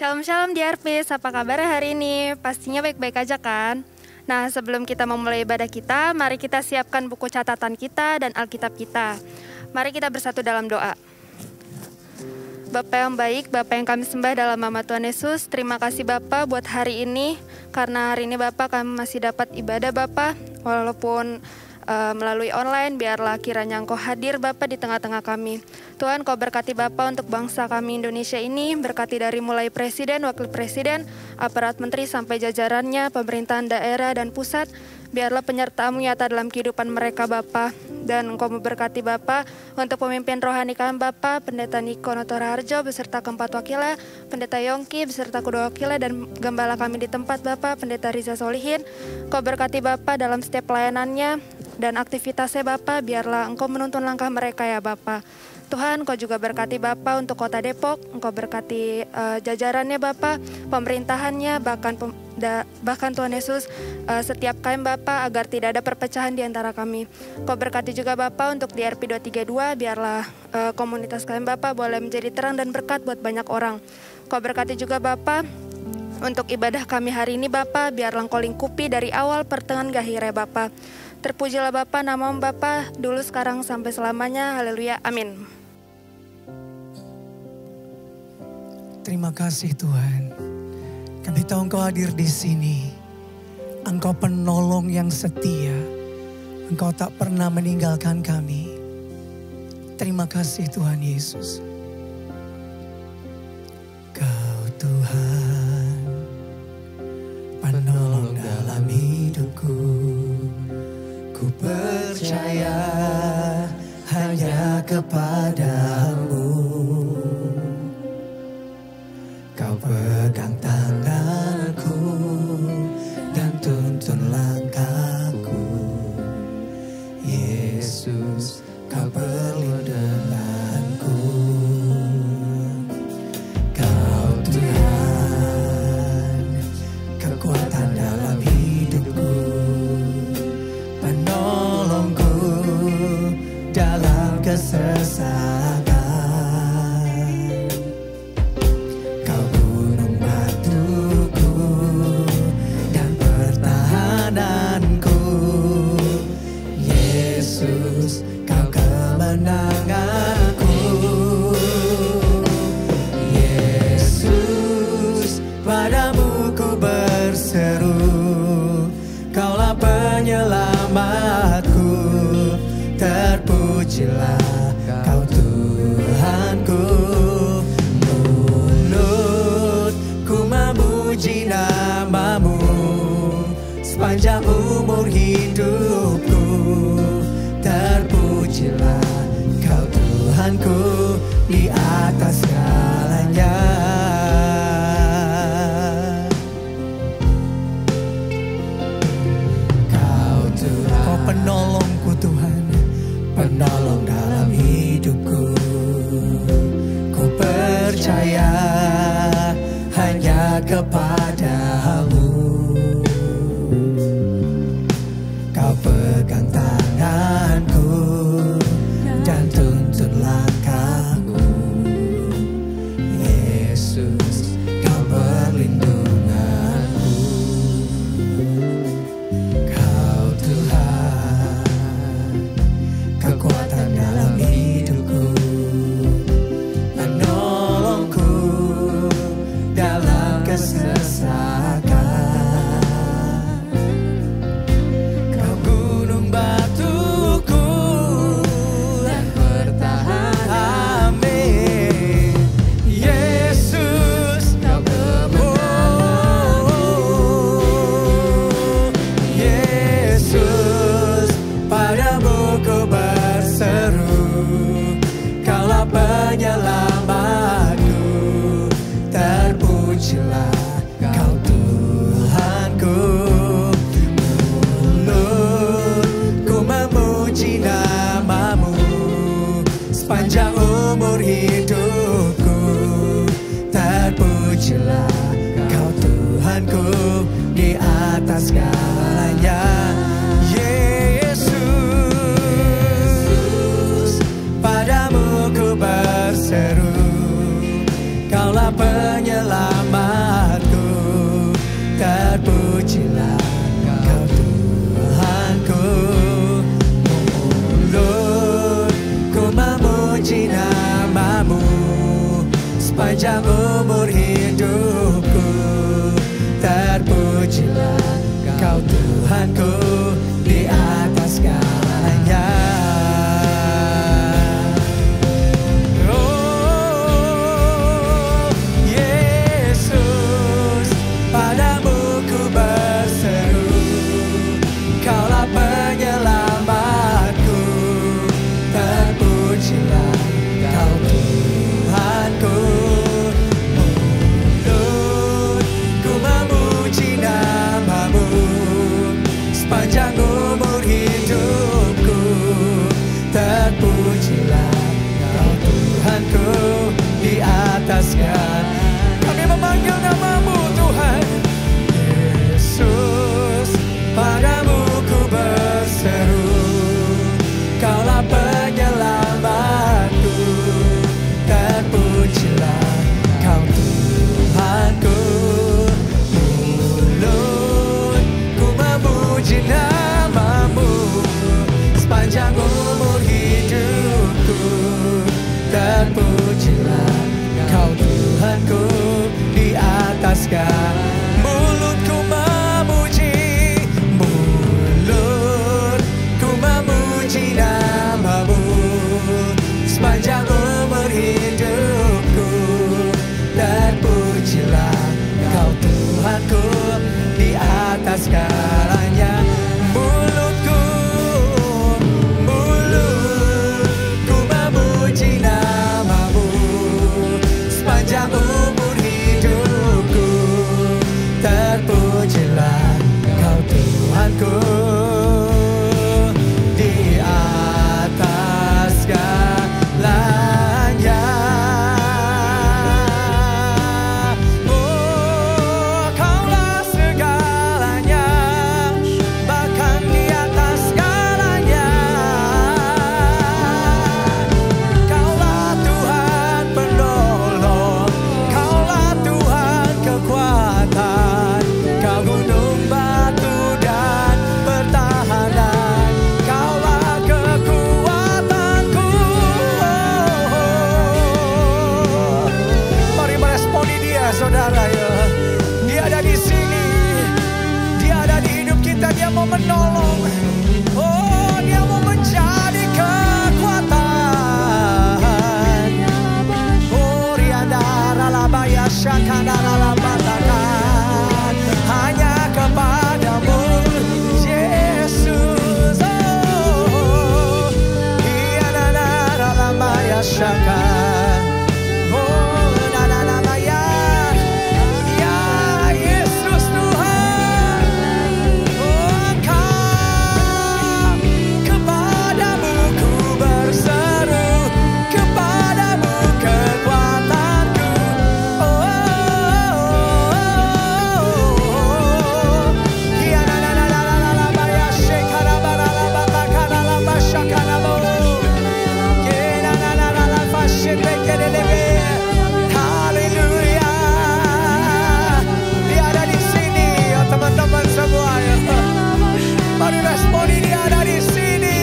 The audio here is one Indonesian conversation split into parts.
Shalom Shalom DRPs, apa kabar hari ini? Pastinya baik-baik aja kan? Nah, sebelum kita memulai ibadah kita, mari kita siapkan buku catatan kita dan Alkitab kita. Mari kita bersatu dalam doa. Bapa yang baik, Bapa yang kami sembah dalam nama Tuhan Yesus, terima kasih Bapa buat hari ini. Karena hari ini Bapa kami masih dapat ibadah Bapa, walaupun melalui online, biarlah kiranya Engkau hadir Bapa di tengah-tengah kami. Tuhan, Kau berkati Bapa untuk bangsa kami Indonesia ini, berkati dari mulai Presiden, Wakil Presiden, aparat menteri sampai jajarannya, pemerintahan daerah dan pusat. Biarlah penyertaan-Mu nyata dalam kehidupan mereka Bapa. Dan Engkau memberkati Bapa untuk pemimpin rohani kami Bapa, Pendeta Niko Notora Harjo beserta keempat wakilnya, Pendeta Yongki beserta kedua wakilnya, dan gembala kami di tempat Bapa, Pendeta Riza Solihin. Kau berkati Bapa dalam setiap pelayanannya dan aktivitasnya Bapa, biarlah Engkau menuntun langkah mereka ya Bapa. Tuhan, Kau juga berkati Bapa untuk Kota Depok, Engkau berkati jajarannya Bapa, pemerintahannya, bahkan Tuhan Yesus setiap kami Bapa, agar tidak ada perpecahan di antara kami. Kau berkati juga Bapa untuk DRP 232, biarlah komunitas kami Bapa boleh menjadi terang dan berkat buat banyak orang. Kau berkati juga Bapa untuk ibadah kami hari ini Bapa, biarlah Engkau lingkupi dari awal pertengahan akhirnya Bapa. Terpujilah Bapa, nama-Mu Bapa, dulu sekarang sampai selamanya. Haleluya, amin. Terima kasih Tuhan. Kami tahu Engkau hadir di sini. Engkau penolong yang setia. Engkau tak pernah meninggalkan kami. Terima kasih Tuhan Yesus. Kau Tuhan, penolong dalam hidupku. Ku percaya hanya kepadamu. Kau pegang tanganku dan tuntun langkahku. Yesus, Kau perlindunganku. Kau Tuhan, kekuatan dalam hidupku, penolongku dalam kesesakan. Yesus, Kau kemenanganku. Yesus, padamu ku berseru. Kaulah penyelamatku. Terpujilah Kau Tuhanku. Mulutku memuji nama-Mu sepanjang umur hidupku. Terpujilah Kau Tuhanku di atas segalanya. Kau Tuhan, Kau penolongku Tuhan, penolong dalam hidupku. Ku percaya hanya kepadamu. Kau pegang tanganku dan tuntun langkahku. Yesus, Kau perlindunganku. Kau Tuhan, kekuatan dalam hidupku, penolongku dalam kesesakan. Penyelamatku, terpujilah Kau Tuhanku. Mulutku memuji nama-Mu sepanjang umur hidupku. Terpujilah Kau Tuhanku di atas segalanya. Yesus, padamu ku berseru. Kaulah penyelamat. sepanjang umur hidupku. Terpujilah Kau Tuhanku di atas segalanya. Oh Yesus, padamu ku berseru, Kaulah penyelamatku. Terpujilah Kau Tuhanku. Mulutku memuji namamu sepanjang umur hidupku. Terpujilah Kau Tuhanku di atas segala. Kami memanggil namamu Tuhan. Yesus, padamu ku berseru, Kaulah penyelamatku. Terpujilah Kau Tuhanku. Mulutku memuji namamu sepanjang umur hidupku. Terpujilah Kau Tuhanku di atas segala. Mulutku memuji, mulutku memuji namamu sepanjang umur hidupku. Terpujilah Kau Tuhanku di atas segalanya. Mulutku memuji namamu sepanjang umur hidupku. Terpujilah Kau Tuhanku di atas segalanya. Oh, Kaulah segalanya, bahkan di atas segalanya. Kaulah Tuhan penolong, Kaulah Tuhan kekuatan, Kau gunung batu dan pertahanan, Kaulah kekuatanku. Mari meresponi Dia, saudara ya. Dia ada di sini, Dia ada di hidup kita. Dia mau menolong. Oh, Dia mau menjadi kekuatan. Oh, riandara labaya syakandara labatakan. Hanya kepadamu Yesus. Oh, riandara labaya syakan. Oh, nananamaya. Ya Yesus Tuhan. Oh, Engkau, kepadamu ku berseru, kepadamu kekuatanku. Oh, ya nananamaya shekarabaralabatakaralamba shakarabo. Ya nananamaya shekekelebe. Haleluya. Dia ada di sini, ya teman-teman semua ya. Mari responi, Dia ada di sini.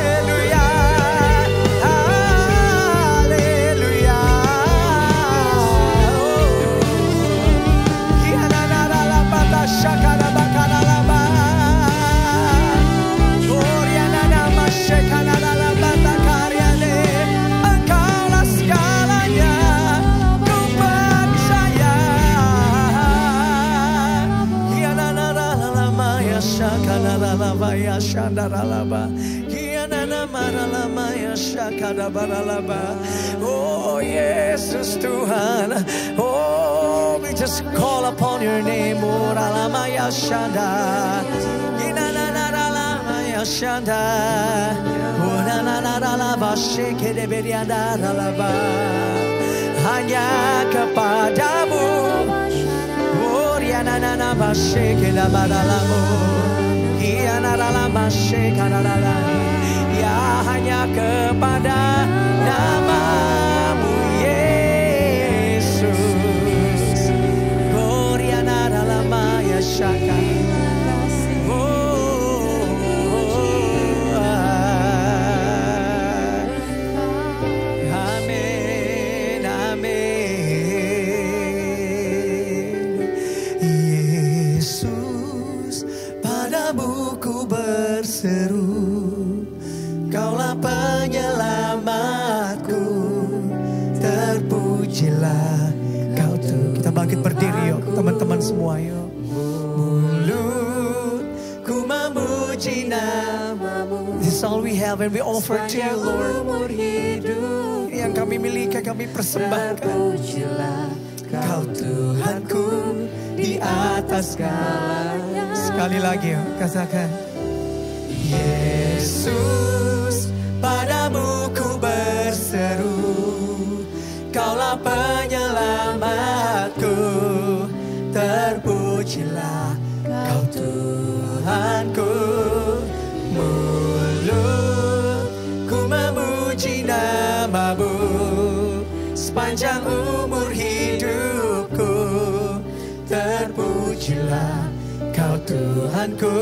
Haleluya, haleluya. Engkaulah segalanya, ku percaya. Oh Yesus Tuhan. Oh, we just call upon your name. Oh Ralamaya Shanda. Shanda. Oh na na na na la ba shake de berianda la ba. Hanya kepadamu. Oh riana na na ba shake la ba la mo. Hiana la ba shake la la. Ya hanya kepada namamu Yesus. Oh riana la ma ya Amin, amin. Yesus, padamu ku berseru, Kaulah penyelamatku, terpujilah Kau tuh. Kita bangkit berdiri yuk, teman-teman semua yuk. Mulutku memuji namamu. This is all we have and we offer to you, Lord. Ini yang kami miliki, kami persembahkan. Terpujilah Kau Tuhanku di atas segalanya. Sekali lagi yuk, katakan. Yesus, padamu ku berseru, Kaulah penyelamatku, terpujilah Kau Tuhanku. Mulutku memuji namamu, sepanjang umur hidupku, terpujilah Kau Tuhanku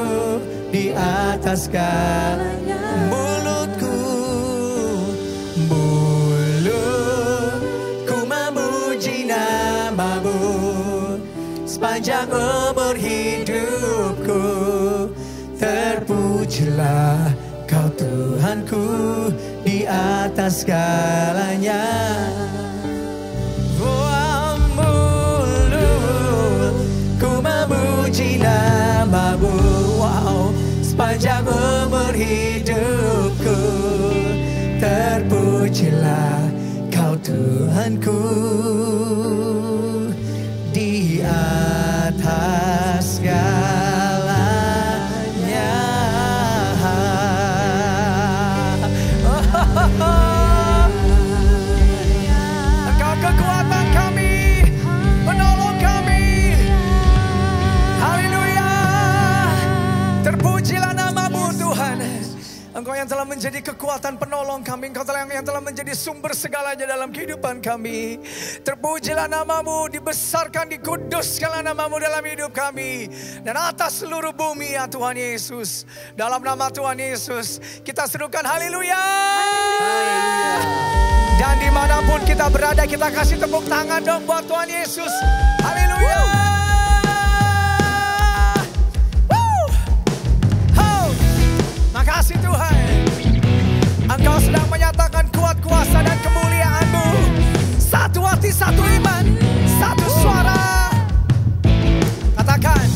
di atas segalanya. Mulutku memuji namamu, sepanjang umur hidupku, terpujilah Kau Tuhanku di atas segalanya. Mulutku memuji namamu, sepanjang umur hidupku, terpujilah Kau Tuhanku di atas segalanya. Engkau kekuatan kami, penolong kami. Haleluya. Terpujilah namamu Tuhan. Engkau yang telah menjadi kekuatan penolong kami. Engkau yang telah menjadi sumber segalanya dalam kehidupan kami. Terpujilah namamu, dibesarkan, dikuduskanlah namamu dalam hidup kami. Dan atas seluruh bumi ya Tuhan Yesus. Dalam nama Tuhan Yesus kita serukan haleluya. Dan dimanapun kita berada, kita kasih tepuk tangan dong buat Tuhan Yesus. Haleluya. Makasih Tuhan, Engkau sedang menyatakan kuat kuasa dan kemuliaan-Mu. Satu hati, satu iman, satu suara. Katakan,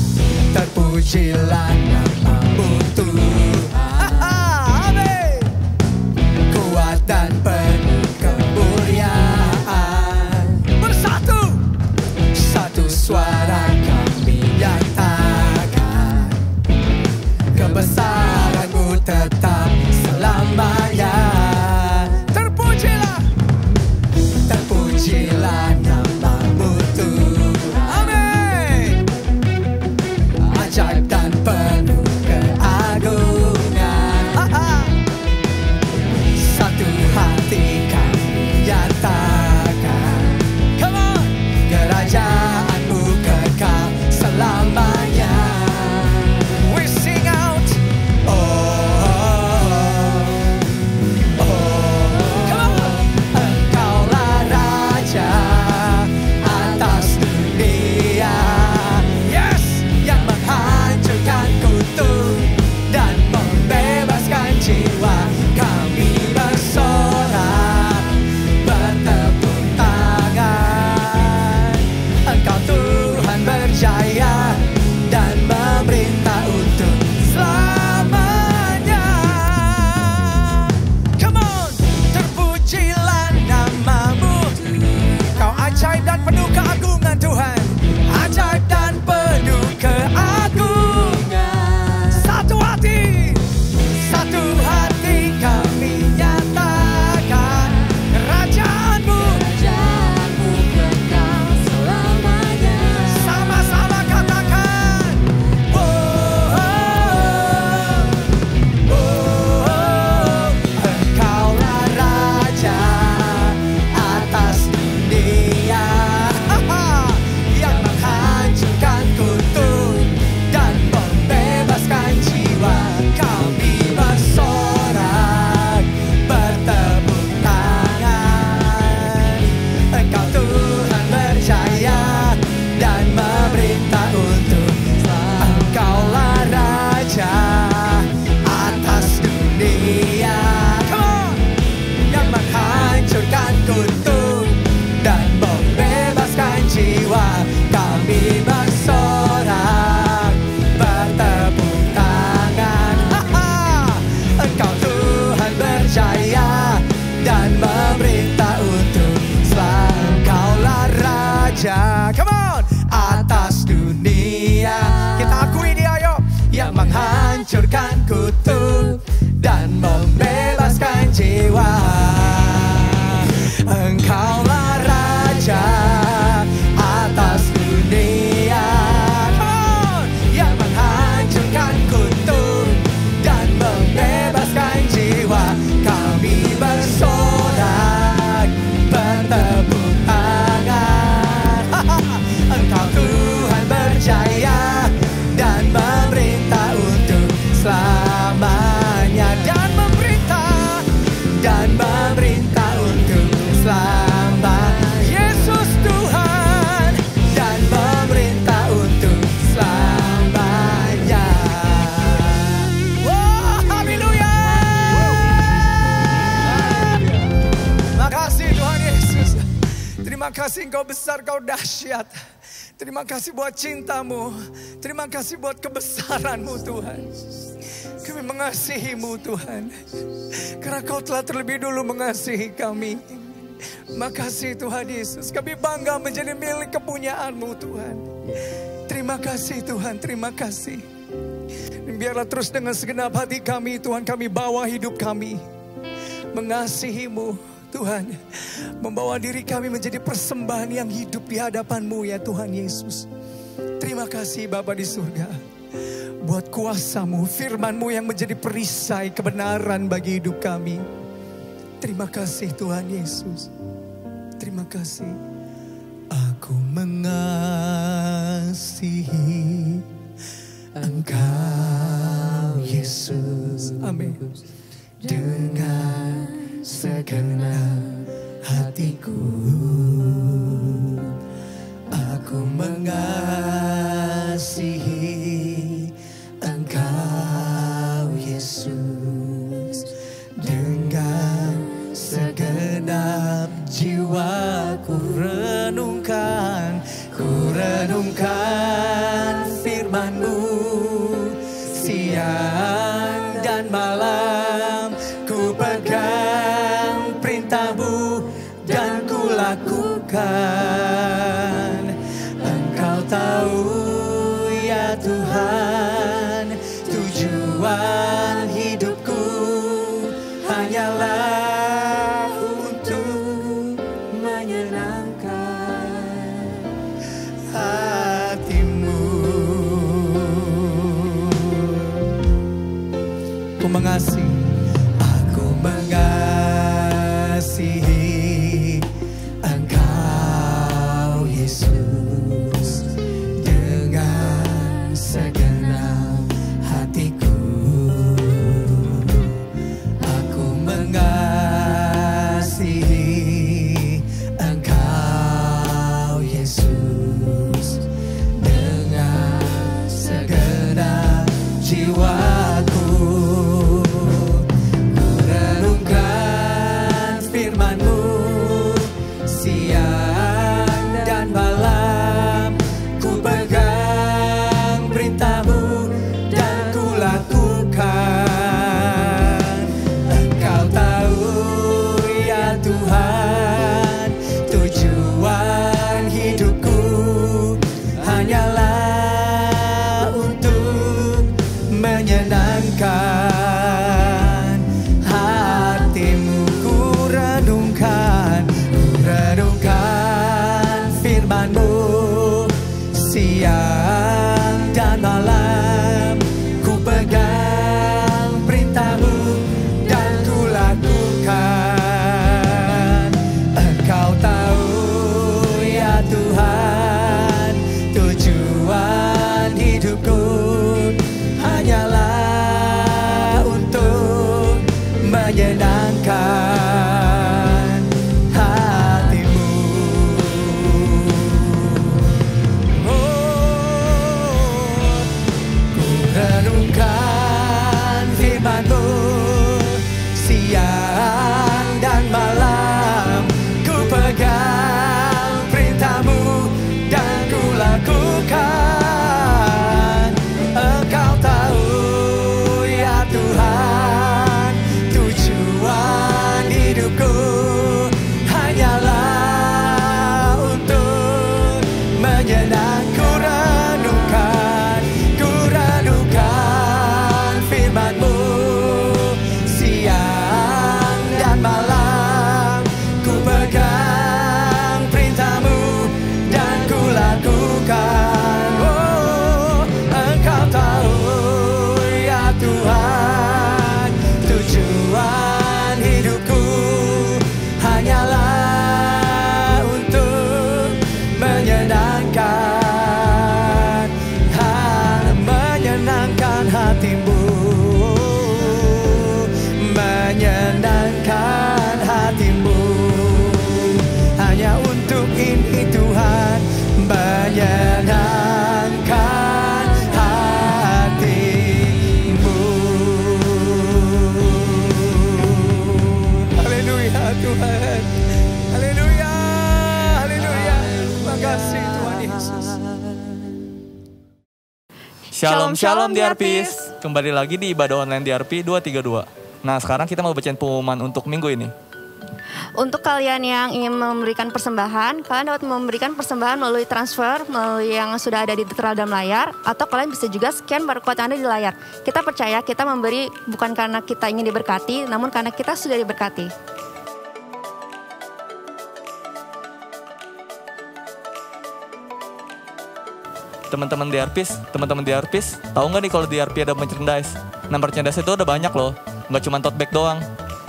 terpujilah namamu Tuhan. Amin. Kuat dan penuh kemuliaan. Bersatu, satu suara kami nyatakan. Kebesaran-Mu tetap selamanya. Terpujilah, terpujilah namamu Tuhan. Amin. Ajaib dan penuh keagungan. Satu hati kami nyatakan. Come on. Kerajaan-Mu kekal selamanya. We sing out. Engkaulah Raja atas dunia. Yes, yang menghancurkan kutuk dan membebaskan jiwa. Engkaulah Raja atas dunia, yang menghancurkan kutuk dan membebaskan jiwa. Kami bersorak bertepuk tangan. Engkau Tuhan berjaya dan memerintah untuk selamanya, dan memerintah untuk selamanya. Yesus Tuhan dan memerintah untuk selamanya. Wah, haleluya. Makasih Tuhan Yesus. Terima kasih Engkau besar, Kau dahsyat. Terima kasih buat cintamu. Terima kasih buat kebesaranmu Tuhan. Kami mengasihimu Tuhan, karena Kau telah terlebih dulu mengasihi kami. Makasih Tuhan Yesus. Kami bangga menjadi milik kepunyaanmu Tuhan. Terima kasih Tuhan, terima kasih. Biarlah terus dengan segenap hati kami Tuhan, kami bawa hidup kami mengasihimu Tuhan, membawa diri kami menjadi persembahan yang hidup di hadapan-Mu ya Tuhan Yesus. Terima kasih Bapa di surga, buat kuasa-Mu, firman-Mu yang menjadi perisai kebenaran bagi hidup kami. Terima kasih Tuhan Yesus. Terima kasih. Aku mengasihi Engkau Yesus. Amin. Dengan segenap hatiku, aku mengasihi Engkau Yesus. Dengan segenap jiwaku renungkan firman-Mu siang dan malam. Ku pegang perintah-Mu dan ku lakukan. Engkau tahu ya Tuhan, tujuan hidupku hanyalah untuk menyenangkan hati-Mu. Ku mengasihi, aku mengasihi Engkau Yesus. Dengan segenap hatiku, aku mengasihi Engkau Yesus. Dengan segenap jiwaku, ku renungkan firman-Mu siang dan malam. Ku pegang perintah-Mu dan ku lakukan. Engkau tahu ya Tuhan, tujuan hidupku hanyalah untuk menyenangkan menyenangkan hatimu, menyenangkan hatimu. Hanya untuk ini Tuhan, menyenangkan hatimu. Haleluya Tuhan, haleluya, haleluya. Terima kasih Tuhan Yesus. Shalom shalom DRPs. Kembali lagi di ibadah online DRP 232. Nah, sekarang kita mau bacain pengumuman untuk minggu ini. Untuk kalian yang ingin memberikan persembahan, kalian dapat memberikan persembahan melalui transfer, melalui yang sudah ada di tertera dalam layar, atau kalian bisa juga scan barcode yang ada di layar. Kita percaya kita memberi bukan karena kita ingin diberkati, namun karena kita sudah diberkati. Teman-teman DRPs, tahu nggak nih kalau DRP ada merchandise? Nah, merchandise itu ada banyak loh, nggak cuma tote bag doang.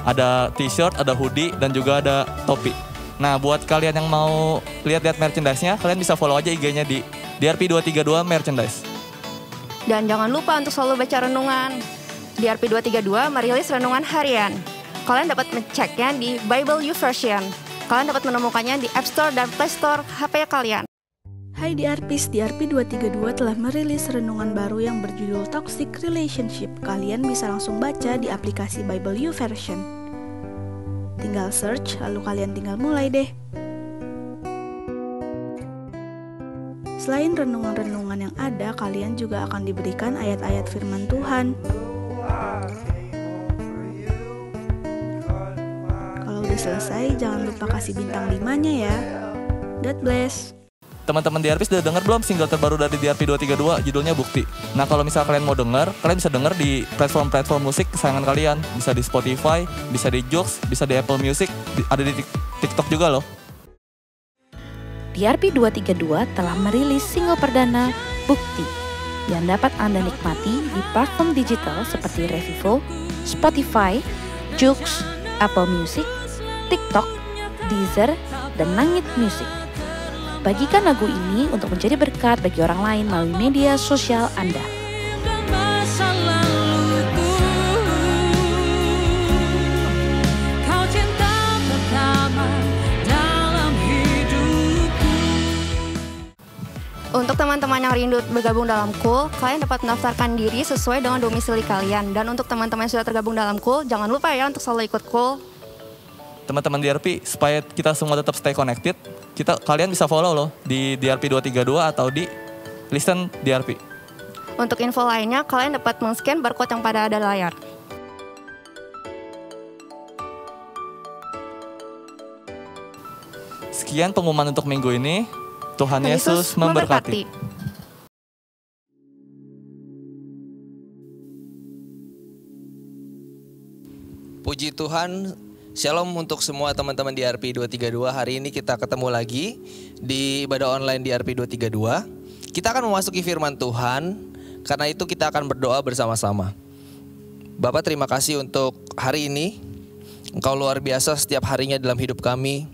Ada t-shirt, ada hoodie, dan juga ada topi. Nah, buat kalian yang mau lihat-lihat merchandise-nya, kalian bisa follow aja IG-nya di DRP232 Merchandise. Dan jangan lupa untuk selalu baca renungan. DRP232 merilis renungan harian. Kalian dapat mengeceknya di Bible YouVersion. Kalian dapat menemukannya di App Store dan Play Store HP kalian. Hai DRPs, DRP232 telah merilis renungan baru yang berjudul Toxic Relationship. Kalian bisa langsung baca di aplikasi Bible YouVersion. Tinggal search, lalu kalian tinggal mulai deh. Selain renungan-renungan yang ada, kalian juga akan diberikan ayat-ayat firman Tuhan. Kalau udah selesai, jangan lupa kasih bintang 5-nya ya. God bless. Teman-teman DRP sudah dengar belum single terbaru dari DRP232, judulnya Bukti. Nah, kalau misal kalian mau dengar, kalian bisa dengar di platform-platform musik kesayangan kalian. Bisa di Spotify, bisa di Joox, bisa di Apple Music, ada di TikTok juga loh. DRP232 telah merilis single perdana Bukti yang dapat Anda nikmati di platform digital seperti Revivo, Spotify, Joox, Apple Music, TikTok, Deezer, dan Langit Music. Bagikan lagu ini untuk menjadi berkat bagi orang lain melalui media sosial Anda. Untuk teman-teman yang rindu bergabung dalam KUL, kalian dapat mendaftarkan diri sesuai dengan domisili kalian. Dan untuk teman-teman yang sudah tergabung dalam KUL, jangan lupa ya untuk selalu ikut KUL. Teman-teman DRP, supaya kita semua tetap stay connected, kalian bisa follow loh di DRP232 atau di Listen DRP. Untuk info lainnya, kalian dapat men-scan barcode yang pada ada layar. Sekian pengumuman untuk minggu ini. Tuhan Yesus memberkati. Puji Tuhan, shalom untuk semua teman-teman di DRP232. Hari ini kita ketemu lagi di ibadah online di DRP232. Kita akan memasuki firman Tuhan, karena itu kita akan berdoa bersama-sama. Bapak, terima kasih untuk hari ini. Engkau luar biasa setiap harinya dalam hidup kami.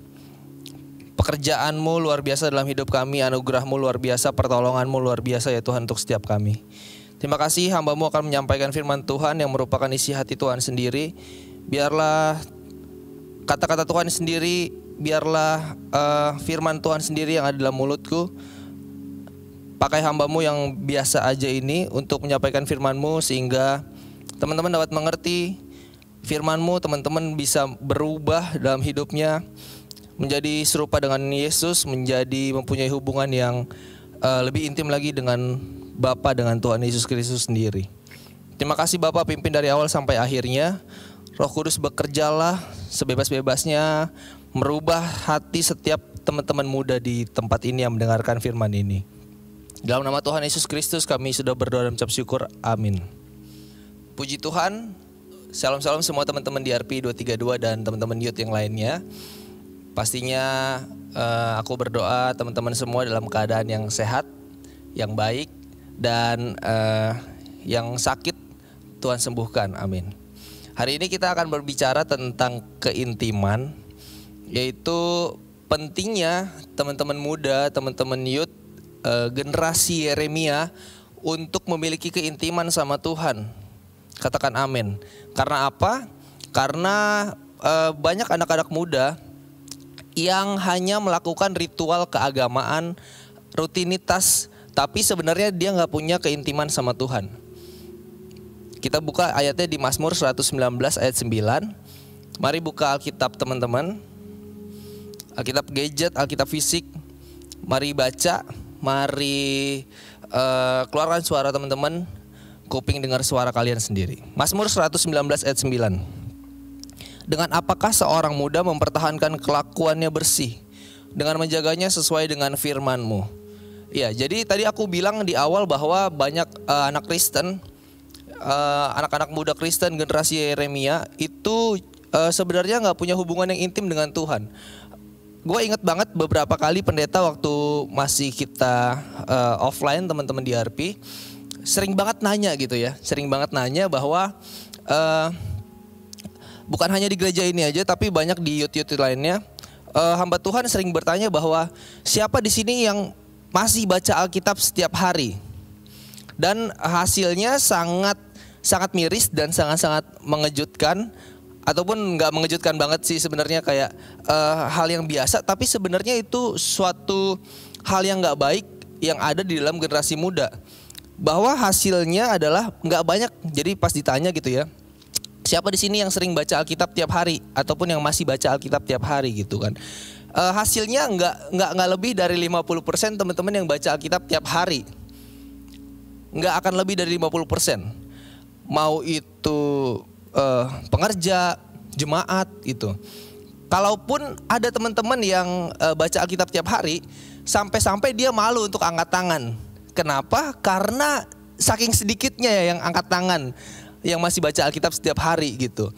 Pekerjaan-Mu luar biasa dalam hidup kami, anugerah-Mu luar biasa, pertolongan-Mu luar biasa ya Tuhan untuk setiap kami. Terima kasih, hamba-Mu akan menyampaikan firman Tuhan yang merupakan isi hati Tuhan sendiri. Biarlah kata-kata Tuhan sendiri, biarlah firman Tuhan sendiri yang ada dalam mulutku. Pakai hamba-Mu yang biasa aja ini untuk menyampaikan firman-Mu, sehingga teman-teman dapat mengerti firman-Mu, teman-teman bisa berubah dalam hidupnya, menjadi serupa dengan Yesus, menjadi mempunyai hubungan yang lebih intim lagi dengan Bapa, dengan Tuhan Yesus Kristus sendiri. Terima kasih Bapak, pimpin dari awal sampai akhirnya. Roh Kudus bekerjalah sebebas-bebasnya, merubah hati setiap teman-teman muda di tempat ini yang mendengarkan firman ini. Dalam nama Tuhan Yesus Kristus kami sudah berdoa dan mengucap syukur. Amin. Puji Tuhan. Shalom-shalom semua teman-teman di DRP232 dan teman-teman youth yang lainnya. Pastinya aku berdoa teman-teman semua dalam keadaan yang sehat, yang baik, dan yang sakit Tuhan sembuhkan. Amin. Hari ini kita akan berbicara tentang keintiman, yaitu pentingnya teman-teman muda, teman-teman youth, generasi Yeremia untuk memiliki keintiman sama Tuhan. Katakan amin. Karena apa? Karena banyak anak-anak muda yang hanya melakukan ritual keagamaan, rutinitas, tapi sebenarnya dia nggak punya keintiman sama Tuhan. Kita buka ayatnya di Mazmur 119 ayat 9. Mari buka Alkitab teman-teman. Alkitab gadget, Alkitab fisik. Mari baca, mari keluarkan suara teman-teman. Kuping dengar suara kalian sendiri. Mazmur 119 ayat 9. Dengan apakah seorang muda mempertahankan kelakuannya bersih, dengan menjaganya sesuai dengan firman-Mu. Ya, jadi tadi aku bilang di awal bahwa banyak anak Kristen, anak-anak muda Kristen generasi Yeremia itu sebenarnya nggak punya hubungan yang intim dengan Tuhan. Gue inget banget beberapa kali pendeta waktu masih kita offline teman-teman di RP sering banget nanya gitu ya, sering banget nanya bahwa bukan hanya di gereja ini aja tapi banyak di YouTube lainnya, hamba Tuhan sering bertanya bahwa siapa di sini yang masih baca Alkitab setiap hari, dan hasilnya sangat miris dan sangat mengejutkan, ataupun nggak mengejutkan banget sih sebenarnya, kayak hal yang biasa, tapi sebenarnya itu suatu hal yang nggak baik yang ada di dalam generasi muda, bahwa hasilnya adalah nggak banyak. Jadi pas ditanya gitu ya, siapa di sini yang sering baca Alkitab tiap hari ataupun yang masih baca Alkitab tiap hari gitu kan, hasilnya nggak lebih dari 50% teman-teman yang baca Alkitab tiap hari. Nggak akan lebih dari 50%. Mau itu pengerja, jemaat gitu. Kalaupun ada teman-teman yang baca Alkitab tiap hari, sampai-sampai dia malu untuk angkat tangan. Kenapa? Karena saking sedikitnya ya yang angkat tangan, yang masih baca Alkitab setiap hari gitu.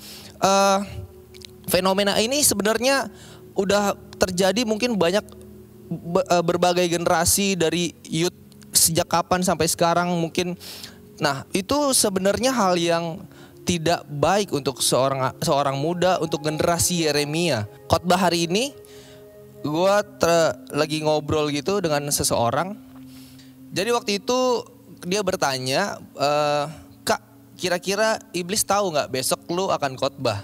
Fenomena ini sebenarnya udah terjadi mungkin banyak berbagai generasi dari youth sejak kapan sampai sekarang mungkin. Nah, itu sebenarnya hal yang tidak baik untuk seorang muda, untuk generasi Yeremia. Khotbah hari ini gue lagi ngobrol gitu dengan seseorang. Jadi waktu itu dia bertanya, Kak, kira-kira iblis tahu nggak besok lu akan khotbah?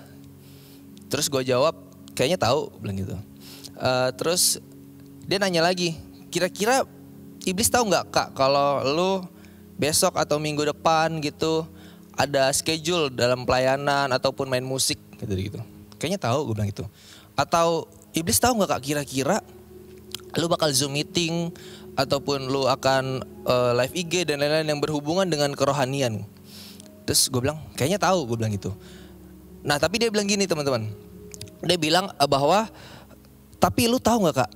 Terus gue jawab, kayaknya tahu, bilang gitu. Terus dia nanya lagi, kira-kira iblis tahu nggak Kak kalau lu besok atau minggu depan gitu ada schedule dalam pelayanan ataupun main musik gitu. Kayaknya tahu, gue bilang gitu. Atau iblis tahu nggak Kak kira-kira lu bakal Zoom meeting ataupun lu akan live IG dan lain-lain yang berhubungan dengan kerohanian. Terus gue bilang kayaknya tahu, gue bilang gitu. Nah tapi dia bilang gini teman-teman, dia bilang bahwa tapi lu tahu nggak Kak,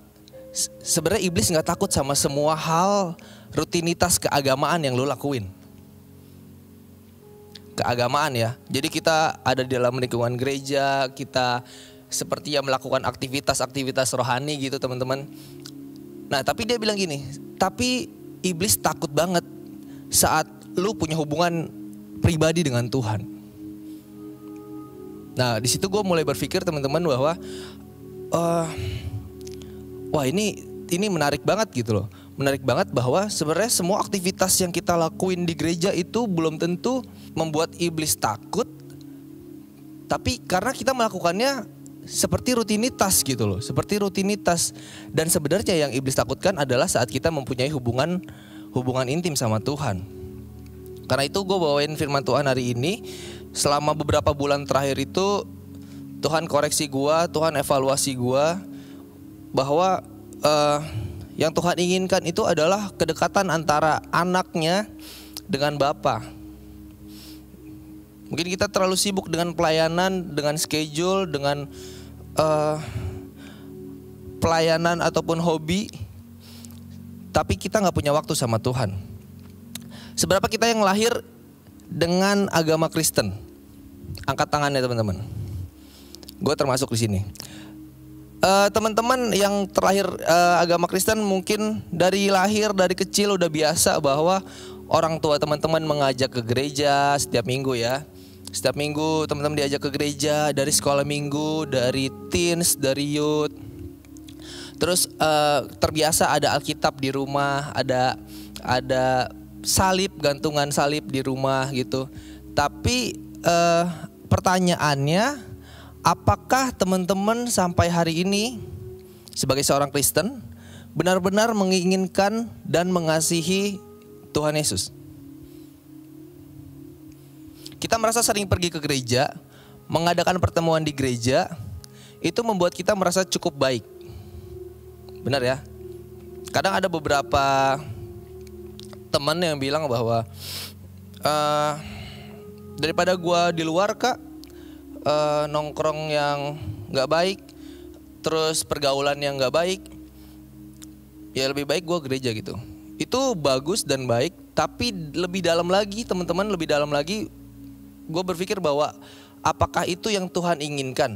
sebenarnya iblis nggak takut sama semua hal rutinitas keagamaan yang lu lakuin. Keagamaan ya. Jadi kita ada di dalam lingkungan gereja, kita seperti yang melakukan aktivitas-aktivitas rohani gitu teman-teman. Nah tapi dia bilang gini, tapi iblis takut banget saat lu punya hubungan pribadi dengan Tuhan. Nah di situ gue mulai berpikir teman-teman bahwa wah ini menarik banget gitu loh. Menarik banget bahwa sebenarnya semua aktivitas yang kita lakuin di gereja itu belum tentu membuat iblis takut. Tapi karena kita melakukannya seperti rutinitas gitu loh. Seperti rutinitas. Dan sebenarnya yang iblis takutkan adalah saat kita mempunyai hubungan intim sama Tuhan. Karena itu gue bawain firman Tuhan hari ini. Selama beberapa bulan terakhir itu Tuhan koreksi gue, Tuhan evaluasi gue, bahwa yang Tuhan inginkan itu adalah kedekatan antara anaknya dengan Bapa. Mungkin kita terlalu sibuk dengan pelayanan, dengan schedule, dengan pelayanan ataupun hobi, tapi kita gak punya waktu sama Tuhan. Seberapa kita yang lahir dengan agama Kristen? Angkat tangannya teman-teman. Gue termasuk di sini. Teman-teman yang terlahir agama Kristen mungkin dari lahir, dari kecil udah biasa bahwa orang tua teman-teman mengajak ke gereja setiap minggu ya. Setiap minggu teman-teman diajak ke gereja, dari sekolah minggu, dari teens, dari youth. Terus terbiasa ada Alkitab di rumah, ada salib, gantungan salib di rumah gitu. Tapi pertanyaannya, apakah teman-teman sampai hari ini sebagai seorang Kristen benar-benar menginginkan dan mengasihi Tuhan Yesus? Kita merasa sering pergi ke gereja, mengadakan pertemuan di gereja, itu membuat kita merasa cukup baik. Benar ya? Kadang ada beberapa teman yang bilang bahwa daripada gua di luar kak, nongkrong yang gak baik, terus pergaulan yang gak baik, ya lebih baik gua gereja gitu. Itu bagus dan baik, tapi lebih dalam lagi teman-teman, lebih dalam lagi gua berpikir bahwa apakah itu yang Tuhan inginkan?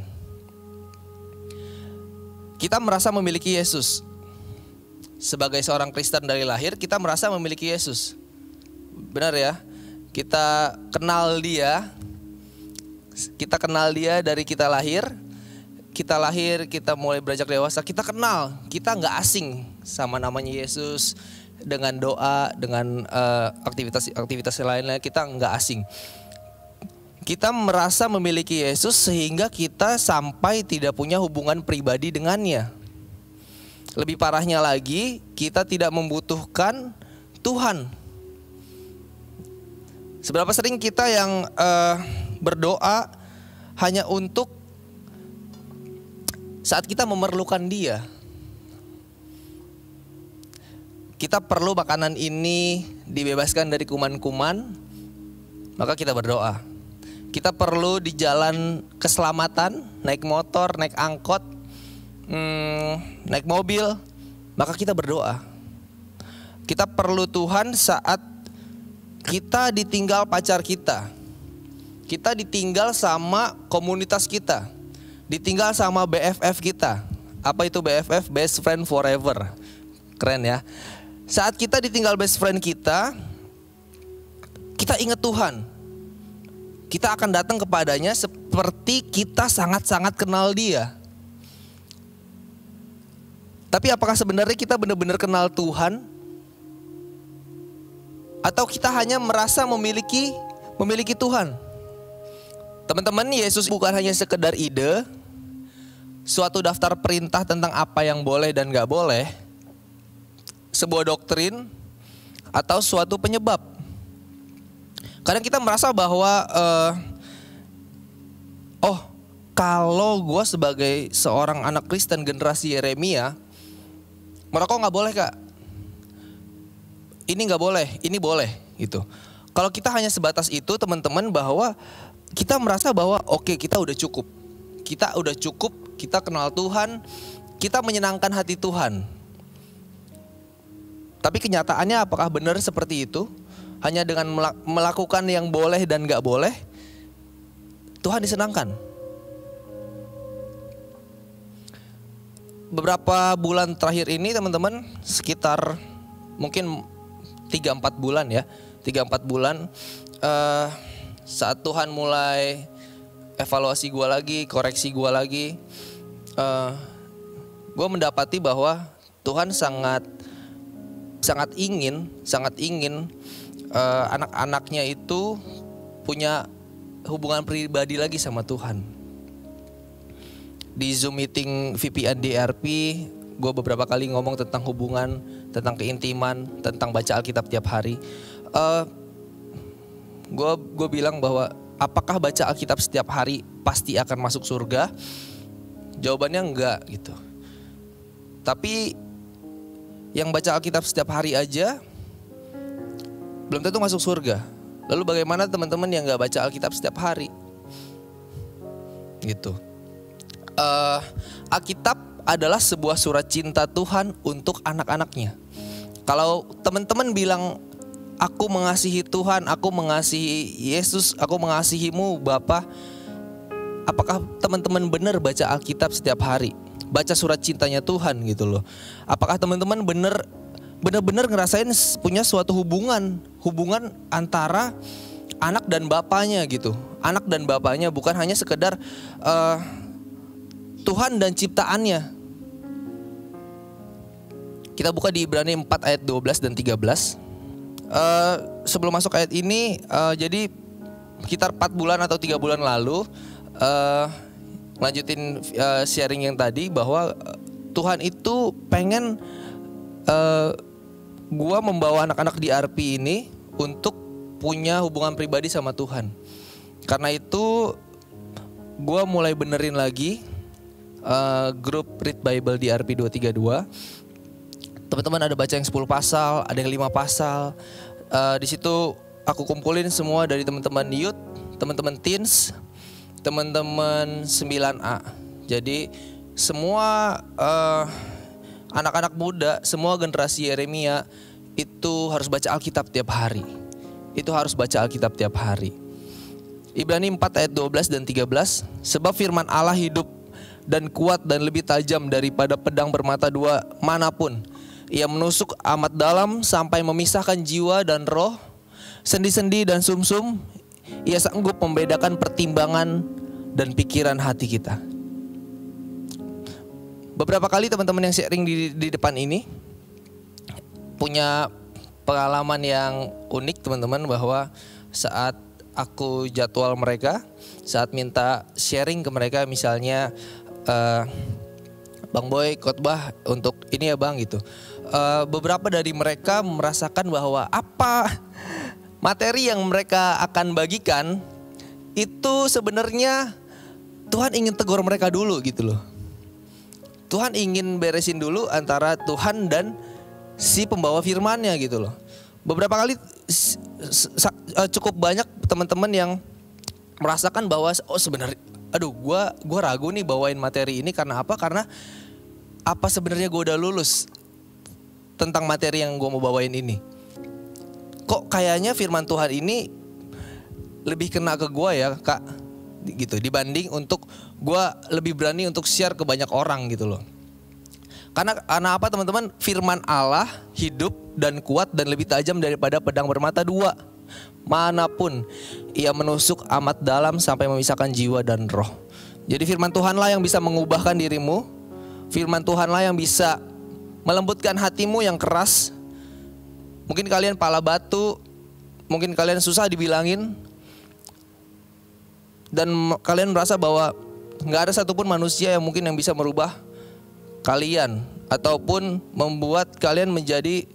Kita merasa memiliki Yesus. Sebagai seorang Kristen dari lahir, kita merasa memiliki Yesus. Benar ya? Kita kenal dia. Kita kenal dia dari kita lahir. Kita lahir, kita mulai beranjak dewasa, kita kenal. Kita gak asing sama namanya Yesus. Dengan doa, dengan aktivitas lainnya, kita gak asing. Kita merasa memiliki Yesus sehingga kita sampai tidak punya hubungan pribadi dengannya. Lebih parahnya lagi, kita tidak membutuhkan Tuhan. Seberapa sering kita yang berdoa hanya untuk saat kita memerlukan Dia. Kita perlu makanan ini dibebaskan dari kuman-kuman, maka kita berdoa. Kita perlu di jalan keselamatan, naik motor, naik angkot, naik mobil, maka kita berdoa. Kita perlu Tuhan saat kita ditinggal pacar kita. Kita ditinggal sama komunitas kita. Ditinggal sama BFF kita. Apa itu BFF? Best Friend Forever. Keren ya. Saat kita ditinggal best friend kita ingat Tuhan. Kita akan datang kepadanya seperti kita sangat-sangat kenal Dia. Tapi apakah sebenarnya kita benar-benar kenal Tuhan? Atau kita hanya merasa memiliki Tuhan? Teman-teman, Yesus bukan hanya sekedar ide, suatu daftar perintah tentang apa yang boleh dan gak boleh, sebuah doktrin, atau suatu penyebab. Kadang kita merasa bahwa kalau gue sebagai seorang anak Kristen generasi Yeremia, merokok gak boleh kak, ini gak boleh, ini boleh gitu. Kalau kita hanya sebatas itu teman-teman, bahwa kita merasa bahwa oke, kita udah cukup. Kita udah cukup, kita kenal Tuhan, kita menyenangkan hati Tuhan. Tapi kenyataannya apakah benar seperti itu? Hanya dengan melakukan yang boleh dan gak boleh, Tuhan disenangkan. Beberapa bulan terakhir ini teman-teman, sekitar mungkin 3-4 bulan ya. 3-4 bulan saat Tuhan mulai evaluasi gue lagi, koreksi gue lagi, gue mendapati bahwa Tuhan sangat ingin anak-anaknya itu punya hubungan pribadi lagi sama Tuhan. Di Zoom meeting VPN DRP, gue beberapa kali ngomong tentang hubungan, tentang keintiman, tentang baca Alkitab tiap hari. Gue bilang bahwa apakah baca Alkitab setiap hari pasti akan masuk surga? Jawabannya enggak gitu. Tapi yang baca Alkitab setiap hari aja belum tentu masuk surga. Lalu bagaimana teman-teman yang gak baca Alkitab setiap hari? Gitu. Alkitab adalah sebuah surat cinta Tuhan untuk anak-anaknya. Kalau teman-teman bilang, aku mengasihi Tuhan, aku mengasihi Yesus, aku mengasihimu Bapa, apakah teman-teman benar baca Alkitab setiap hari? Baca surat cintanya Tuhan gitu loh. Apakah teman-teman benar-benar ngerasain punya suatu hubungan antara anak dan bapaknya gitu. Anak dan bapaknya, bukan hanya sekedar Tuhan dan ciptaannya. Kita buka di Ibrani 4 ayat 12 dan 13. Sebelum masuk ayat ini, jadi sekitar 4 bulan atau 3 bulan lalu, lanjutin sharing yang tadi bahwa Tuhan itu pengen gua membawa anak-anak di RP ini untuk punya hubungan pribadi sama Tuhan. Karena itu gua mulai benerin lagi grup Read Bible di RP 232. Teman-teman ada baca yang 10 pasal, ada yang 5 pasal. Di situ aku kumpulin semua dari teman-teman youth, teman-teman teens, teman-teman 9A. Jadi semua anak-anak muda, semua generasi Yeremia itu harus baca Alkitab tiap hari. Itu harus baca Alkitab tiap hari. Ibrani 4 ayat 12 dan 13. Sebab firman Allah hidup dan kuat dan lebih tajam daripada pedang bermata dua manapun. Ia menusuk amat dalam sampai memisahkan jiwa dan roh, sendi-sendi dan sumsum. Ia sanggup membedakan pertimbangan dan pikiran hati kita. Beberapa kali teman-teman yang sharing di depan ini punya pengalaman yang unik teman-teman, bahwa saat aku jadwal mereka, saat minta sharing ke mereka, misalnya Bang Boy khotbah untuk ini ya Bang gitu. Beberapa dari mereka merasakan bahwa apa materi yang mereka akan bagikan itu sebenarnya Tuhan ingin tegur mereka dulu gitu loh. Tuhan ingin beresin dulu antara Tuhan dan si pembawa firman-Nya gitu loh. Beberapa kali cukup banyak teman-teman yang merasakan bahwa sebenarnya gua ragu nih bawain materi ini karena apa? Karena apa sebenarnya gue udah lulus tentang materi yang gue mau bawain ini. Kok kayaknya firman Tuhan ini lebih kena ke gue ya Kak gitu, dibanding untuk gue lebih berani untuk share ke banyak orang gitu loh. Karena apa teman-teman? Firman Allah hidup dan kuat dan lebih tajam daripada pedang bermata dua manapun. Ia menusuk amat dalam sampai memisahkan jiwa dan roh. Jadi firman Tuhanlah yang bisa mengubahkan dirimu. Firman Tuhanlah yang bisa melembutkan hatimu yang keras. Mungkin kalian pala batu, mungkin kalian susah dibilangin, dan kalian merasa bahwa gak ada satupun manusia yang mungkin yang bisa merubah kalian ataupun membuat kalian menjadi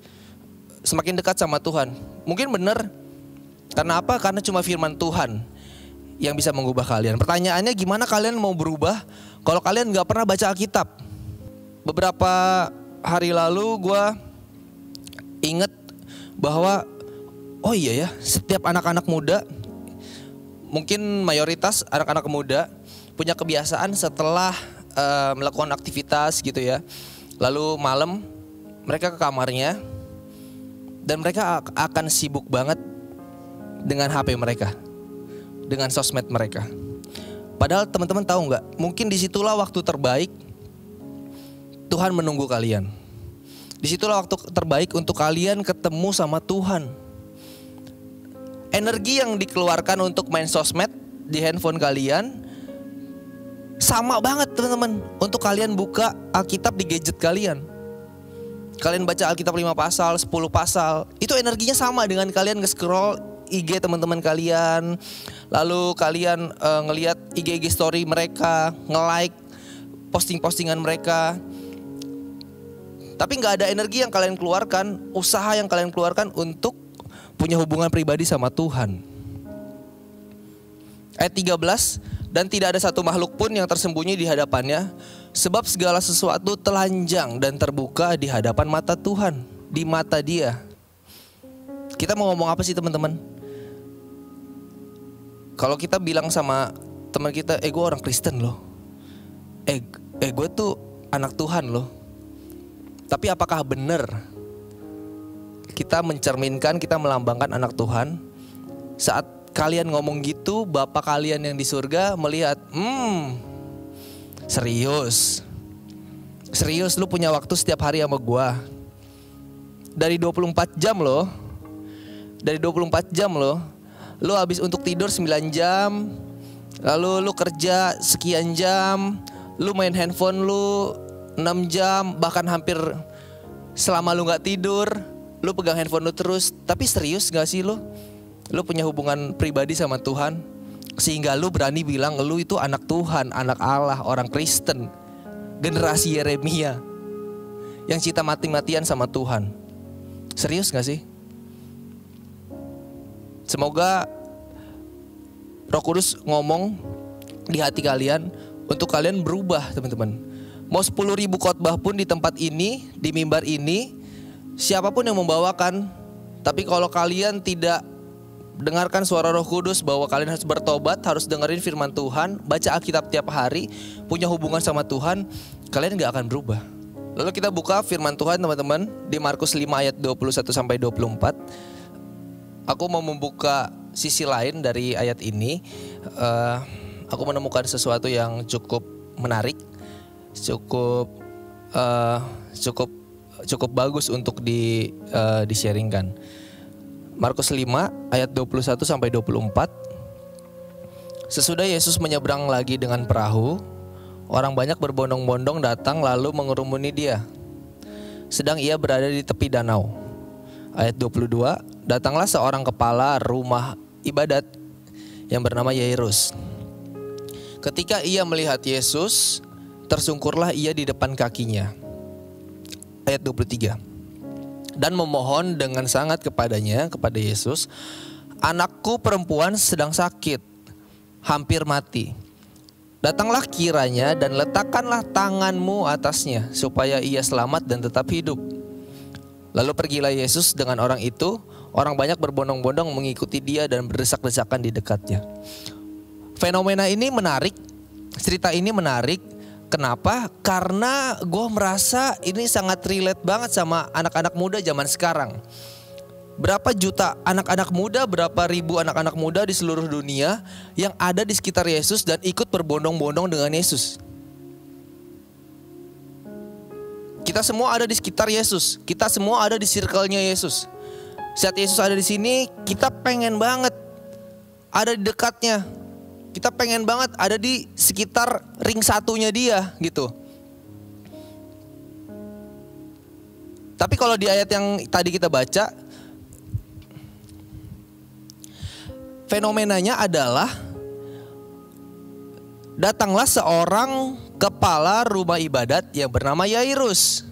semakin dekat sama Tuhan. Mungkin benar. Karena apa? Karena cuma firman Tuhan yang bisa mengubah kalian. Pertanyaannya, gimana kalian mau berubah kalau kalian gak pernah baca Alkitab? Beberapa hari lalu gue inget bahwa oh iya ya, setiap anak-anak muda, mungkin mayoritas anak-anak muda punya kebiasaan setelah melakukan aktivitas gitu ya, lalu malam mereka ke kamarnya dan mereka akan sibuk banget dengan HP mereka, dengan sosmed mereka. Padahal teman-teman tahu nggak, mungkin disitulah waktu terbaik Tuhan menunggu kalian. Disitulah waktu terbaik untuk kalian ketemu sama Tuhan. Energi yang dikeluarkan untuk main sosmed di handphone kalian sama banget teman-teman untuk kalian buka Alkitab di gadget kalian. Kalian baca Alkitab 5 pasal, 10 pasal, itu energinya sama dengan kalian nge-scroll IG teman-teman kalian. Lalu kalian ngelihat IG story mereka, nge-like posting-postingan mereka. Tapi gak ada energi yang kalian keluarkan, usaha yang kalian keluarkan untuk punya hubungan pribadi sama Tuhan. Ayat 13, dan tidak ada satu makhluk pun yang tersembunyi di hadapannya, sebab segala sesuatu telanjang dan terbuka di hadapan mata Tuhan, di mata Dia. Kita mau ngomong apa sih teman-teman? Kalau kita bilang sama teman kita, gue orang Kristen loh, gue tuh anak Tuhan loh. Tapi apakah benar kita mencerminkan, kita melambangkan anak Tuhan? Saat kalian ngomong gitu, Bapa kalian yang di surga melihat, serius lu punya waktu setiap hari sama gua. Dari 24 jam loh. Lu habis untuk tidur 9 jam, lalu lu kerja sekian jam, lu main handphone lu 6 jam, bahkan hampir selama lu gak tidur. lu pegang handphone lu terus. Tapi serius gak sih lu? Lu punya hubungan pribadi sama Tuhan sehingga lu berani bilang lu itu anak Tuhan, anak Allah, orang Kristen, generasi Yeremia yang cinta mati-matian sama Tuhan. Serius gak sih? Semoga Roh Kudus ngomong di hati kalian untuk kalian berubah, teman-teman. Mau 10.000 khotbah pun di tempat ini, di mimbar ini, siapapun yang membawakan, tapi kalau kalian tidak dengarkan suara Roh Kudus bahwa kalian harus bertobat, harus dengerin firman Tuhan, baca Alkitab tiap hari, punya hubungan sama Tuhan, kalian gak akan berubah. Lalu kita buka firman Tuhan, teman-teman, di Markus 5 ayat 21-24. Aku mau membuka sisi lain dari ayat ini. Aku menemukan sesuatu yang cukup menarik, cukup bagus untuk di-sharingkan. Markus 5 ayat 21-24. Sesudah Yesus menyeberang lagi dengan perahu, orang banyak berbondong-bondong datang lalu mengerumuni dia. Sedang ia berada di tepi danau. Ayat 22, datanglah seorang kepala rumah ibadat yang bernama Yairus. Ketika ia melihat Yesus, tersungkurlah ia di depan kakinya. Ayat 23. Dan memohon dengan sangat kepadanya, kepada Yesus, anakku perempuan sedang sakit, hampir mati. Datanglah kiranya dan letakkanlah tanganmu atasnya, supaya ia selamat dan tetap hidup. Lalu pergilah Yesus dengan orang itu. Orang banyak berbondong-bondong mengikuti dia dan berdesak-desakan di dekatnya. Fenomena ini menarik, cerita ini menarik. Kenapa? Karena gue merasa ini sangat relate banget sama anak-anak muda zaman sekarang. Berapa juta anak-anak muda, berapa ribu anak-anak muda di seluruh dunia yang ada di sekitar Yesus dan ikut berbondong-bondong dengan Yesus. Kita semua ada di sekitar Yesus. Kita semua ada di circle-nya Yesus. Saat Yesus ada di sini, kita pengen banget ada di dekatnya. Kita pengen banget ada di sekitar ring satunya dia gitu. Tapi kalau di ayat yang tadi kita baca, fenomenanya adalah datanglah seorang kepala rumah ibadat yang bernama Yairus.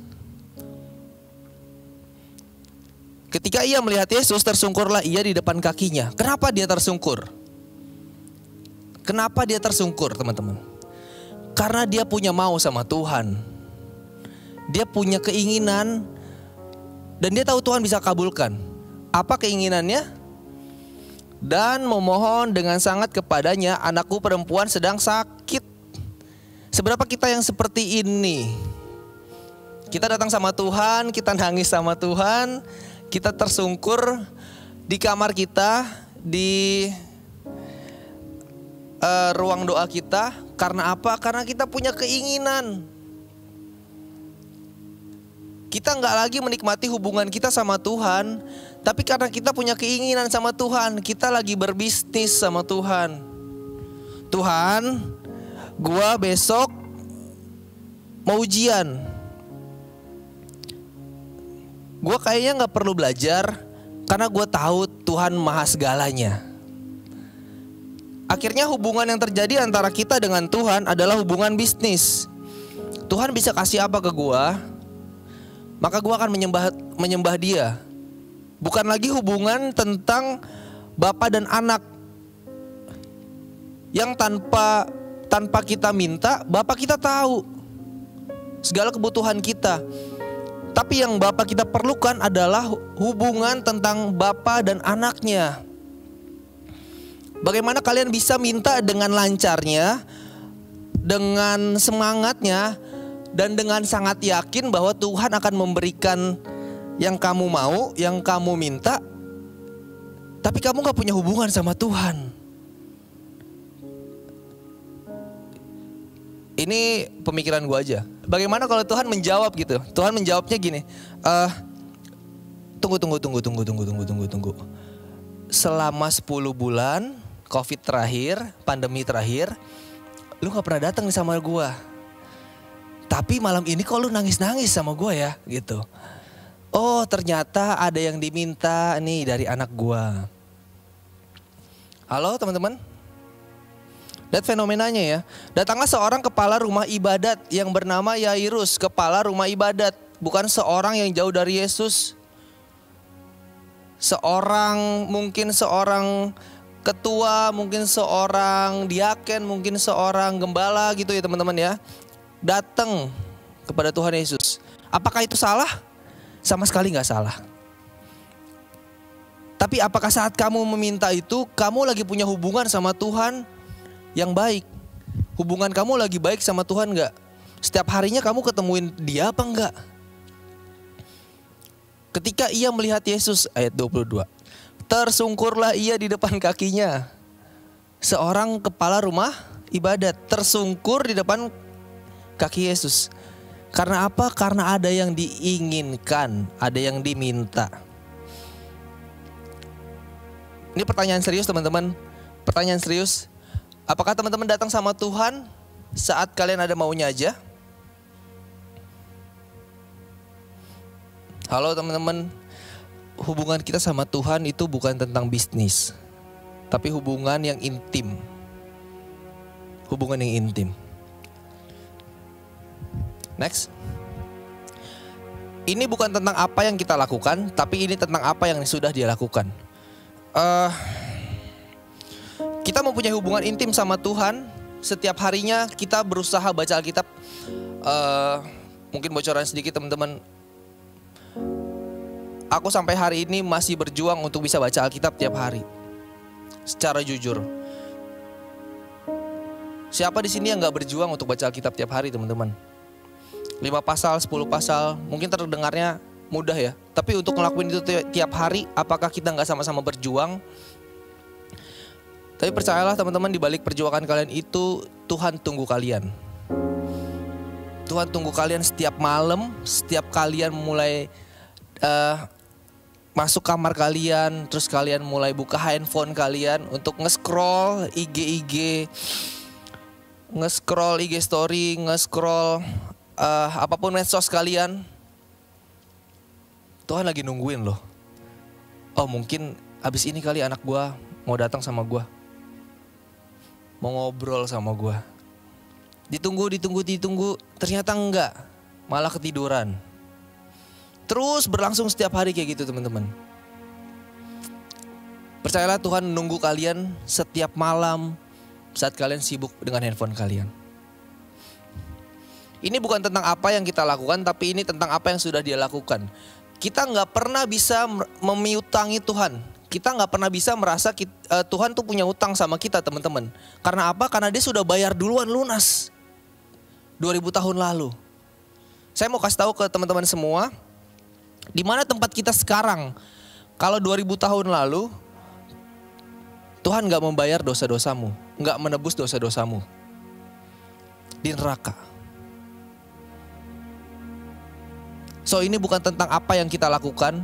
Ketika ia melihat Yesus, tersungkurlah ia di depan kakinya. Kenapa dia tersungkur? Kenapa dia tersungkur, teman-teman? Karena dia punya mau sama Tuhan. Dia punya keinginan dan dia tahu Tuhan bisa kabulkan. Apa keinginannya? Dan memohon dengan sangat kepadanya, anakku perempuan sedang sakit. Seberapa kita yang seperti ini? Kita datang sama Tuhan, kita nangis sama Tuhan, kita tersungkur di kamar kita, di ruang doa kita. Karena apa? Karena kita punya keinginan. Kita gak lagi menikmati hubungan kita sama Tuhan, tapi karena kita punya keinginan sama Tuhan, kita lagi berbisnis sama Tuhan. Tuhan, gua besok mau ujian. Gua kayaknya gak perlu belajar, karena gua tahu Tuhan maha segalanya. Akhirnya hubungan yang terjadi antara kita dengan Tuhan adalah hubungan bisnis. Tuhan bisa kasih apa ke gua, maka gue akan menyembah dia. Bukan lagi hubungan tentang bapa dan anak yang tanpa kita minta, bapa kita tahu segala kebutuhan kita. Tapi yang bapa kita perlukan adalah hubungan tentang bapa dan anaknya. Bagaimana kalian bisa minta dengan lancarnya, dengan semangatnya, dan dengan sangat yakin bahwa Tuhan akan memberikan yang kamu mau, yang kamu minta, tapi kamu gak punya hubungan sama Tuhan. Ini pemikiran gue aja. Bagaimana kalau Tuhan menjawab gitu? Tuhan menjawabnya gini, tunggu. Selama 10 bulan, COVID terakhir, pandemi terakhir, lu gak pernah datang sama gue. Tapi malam ini kok lu nangis-nangis sama gue ya gitu. Oh ternyata ada yang diminta nih dari anak gua. Halo teman-teman. Lihat fenomenanya ya. Datanglah seorang kepala rumah ibadat yang bernama Yairus, kepala rumah ibadat. Bukan seorang yang jauh dari Yesus. Mungkin seorang ketua, mungkin seorang diaken, mungkin seorang gembala gitu ya teman-teman ya. Datang kepada Tuhan Yesus. Apakah itu salah? Sama sekali gak salah. Tapi apakah saat kamu meminta itu, kamu lagi punya hubungan sama Tuhan yang baik? Hubungan kamu lagi baik sama Tuhan gak? Setiap harinya kamu ketemuin dia apa enggak? Ketika ia melihat Yesus, ayat 22. Tersungkurlah ia di depan kakinya. Seorang kepala rumah ibadat tersungkur di depan kaki Yesus. Karena apa? Karena ada yang diinginkan, ada yang diminta. Ini pertanyaan serius teman-teman. Pertanyaan serius. Apakah teman-teman datang sama Tuhan saat kalian ada maunya aja? Halo teman-teman. Hubungan kita sama Tuhan itu bukan tentang bisnis, tapi hubungan yang intim. Hubungan yang intim. Next. Ini bukan tentang apa yang kita lakukan, tapi ini tentang apa yang sudah dia lakukan. Kita mempunyai hubungan intim sama Tuhan. Setiap harinya kita berusaha baca Alkitab. Mungkin bocoran sedikit teman-teman. Aku sampai hari ini masih berjuang untuk bisa baca Alkitab tiap hari. Secara jujur. Siapa di sini yang gak berjuang untuk baca Alkitab tiap hari teman-teman? 5 pasal, 10 pasal, mungkin terdengarnya mudah ya. Tapi untuk ngelakuin itu tiap hari, apakah kita gak sama-sama berjuang? Tapi percayalah teman-teman, di balik perjuangan kalian itu, Tuhan tunggu kalian. Tuhan tunggu kalian setiap malam, setiap kalian mulai masuk kamar kalian, terus kalian mulai buka handphone kalian untuk nge-scroll IG, nge-scroll IG story, nge-scroll apapun medsos kalian. Tuhan lagi nungguin loh. Oh mungkin abis ini kali anak gua mau datang sama gua, mau ngobrol sama gua. Ditunggu, ternyata enggak, malah ketiduran. Terus berlangsung setiap hari kayak gitu teman-teman. Percayalah Tuhan nunggu kalian setiap malam saat kalian sibuk dengan handphone kalian. Ini bukan tentang apa yang kita lakukan, tapi ini tentang apa yang sudah dia lakukan. Kita gak pernah bisa memiutangi Tuhan. Kita gak pernah bisa merasa Tuhan tuh punya utang sama kita teman-teman. Karena apa? Karena dia sudah bayar duluan lunas 2000 tahun lalu. Saya mau kasih tahu ke teman-teman semua, di mana tempat kita sekarang. Kalau 2000 tahun lalu Tuhan gak membayar dosa-dosamu, gak menebus dosa-dosamu di neraka. So ini bukan tentang apa yang kita lakukan.